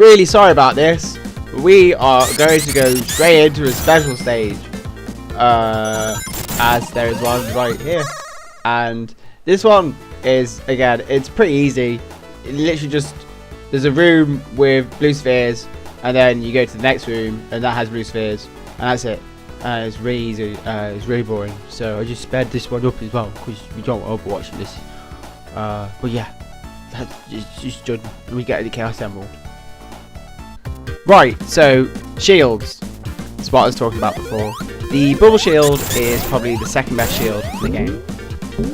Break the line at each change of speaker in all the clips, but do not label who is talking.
really sorry about this. We are going to go straight into a special stage. As there is one right here. And this one is, again, it's pretty easy. It literally just, there's a room with blue spheres, and then you go to the next room, and that has blue spheres, and that's it. It's really easy. It's really boring. So I just sped this one up as well, because we don't overwatch this. But yeah, it's just done. We get the Chaos Emerald. Right, so shields. That's what I was talking about before. The bubble shield is probably the second best shield in the game.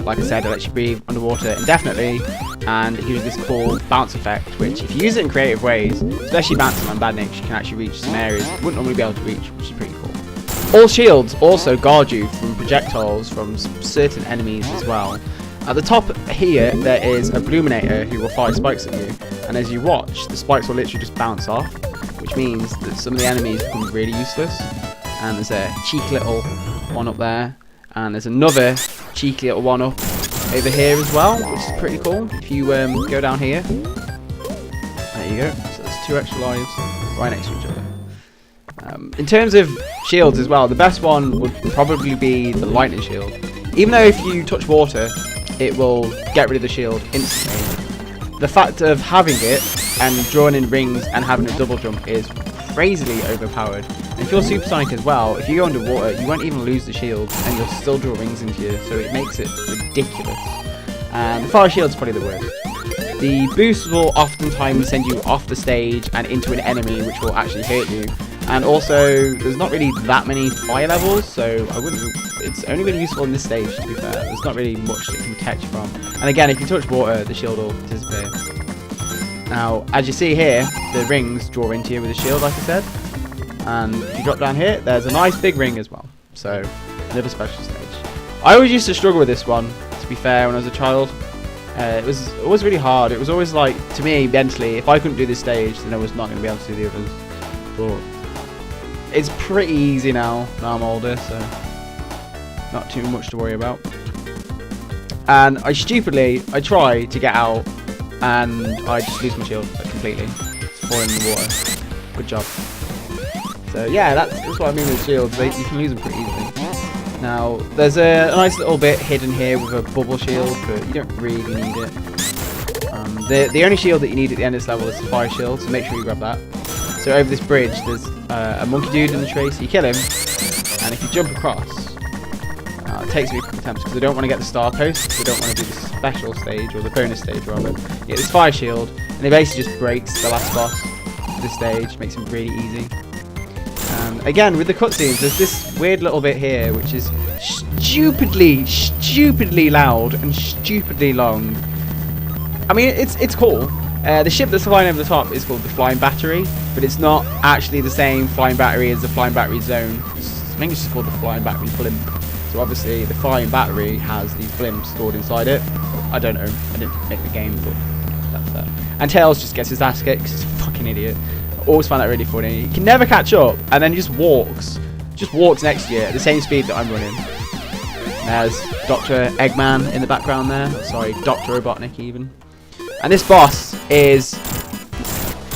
Like I said, it lets you breathe underwater indefinitely, and it gives you this cool bounce effect, which if you use it in creative ways, especially bouncing on badniks, you can actually reach some areas you wouldn't normally be able to reach, which is pretty cool. All shields also guard you from projectiles from certain enemies as well. At the top here, there is a Bluminator who will fire spikes at you, and as you watch, the spikes will literally just bounce off, which means that some of the enemies become really useless. And there's a cheeky little one up there, and there's another cheeky little one up over here as well, which is pretty cool. If you go down here, there you go. So there's 2 extra lives right next to each other. In terms of shields as well, the best one would probably be the lightning shield. Even though if you touch water, it will get rid of the shield instantly. The fact of having it and drawing in rings and having a double jump is crazily overpowered. And if you're supersonic as well, if you go underwater, you won't even lose the shield, and you'll still draw rings into you, so it makes it ridiculous. And the fire shield's probably the worst. The boost will oftentimes send you off the stage and into an enemy, which will actually hurt you. And also, there's not really that many fire levels, so it's only really useful in this stage, to be fair. There's not really much that can protect you from. And again, if you touch water, the shield will disappear. Now, as you see here, the rings draw into you with a shield, like I said. And if you drop down here, there's a nice big ring as well. So, another special stage. I always used to struggle with this one, to be fair, when I was a child. It was always really hard. It was always like, to me, mentally, if I couldn't do this stage, then I was not going to be able to do the others. But it's pretty easy now I'm older, so not too much to worry about. And I try to get out, and I just lose my shield completely. It's falling in the water. Good job. So yeah, that's what I mean with shields. You can lose them pretty easily. Now, there's a nice little bit hidden here with a bubble shield, but you don't really need it. The only shield that you need at the end of this level is the fire shield, so make sure you grab that. So over this bridge, there's a monkey dude in the tree, so you kill him, and if you jump across, it takes me a couple attempts because I don't want to get the star post, so I don't want to do the special stage, or the bonus stage rather. You get this fire shield, and it basically just breaks the last boss of this stage, makes it really easy. Again, with the cutscenes, there's this weird little bit here, which is stupidly loud and stupidly long. I mean, it's cool. The ship that's flying over the top is called the Flying Battery, but it's not actually the same Flying Battery as the Flying Battery Zone. I think it's just called the Flying Battery Blimp. So obviously, the Flying Battery has the blimp stored inside it. I don't know. I didn't make the game, but that's that. And Tails just gets his ass kicked because he's a fucking idiot. I always find that really funny. He can never catch up, and then he just walks next to you at the same speed that I'm running. There's Dr. Eggman in the background there. Sorry, Dr. Robotnik even. And this boss is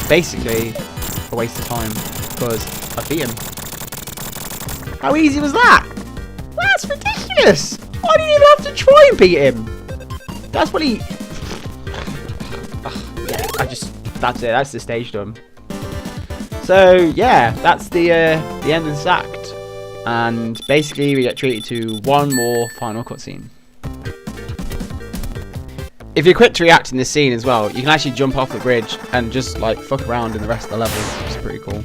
basically a waste of time because I beat him. How easy was that? That's ridiculous. I didn't even have to try and beat him. That's what he... yeah, that's it. That's the stage done. So yeah, that's the end of this act, and basically we get treated to one more final cutscene. If you're quick to react in this scene as well, you can actually jump off the bridge and just like fuck around in the rest of the level, which is pretty cool.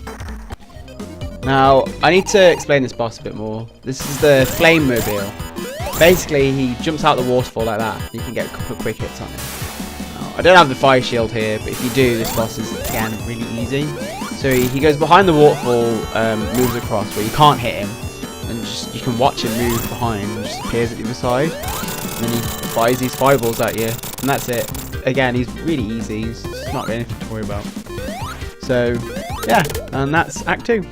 Now I need to explain this boss a bit more. This is the Flame Mobile. Basically, he jumps out the waterfall like that. You can get a couple of quick hits on him. Now, I don't have the fire shield here, but if you do, this boss is again really easy. So he goes behind the waterfall, moves across where you can't hit him, and just you can watch him move behind and just appears at the other side. And then he fires these fireballs at you, and that's it. Again, he's really easy. He's not really anything to worry about. So yeah, and that's Act 2.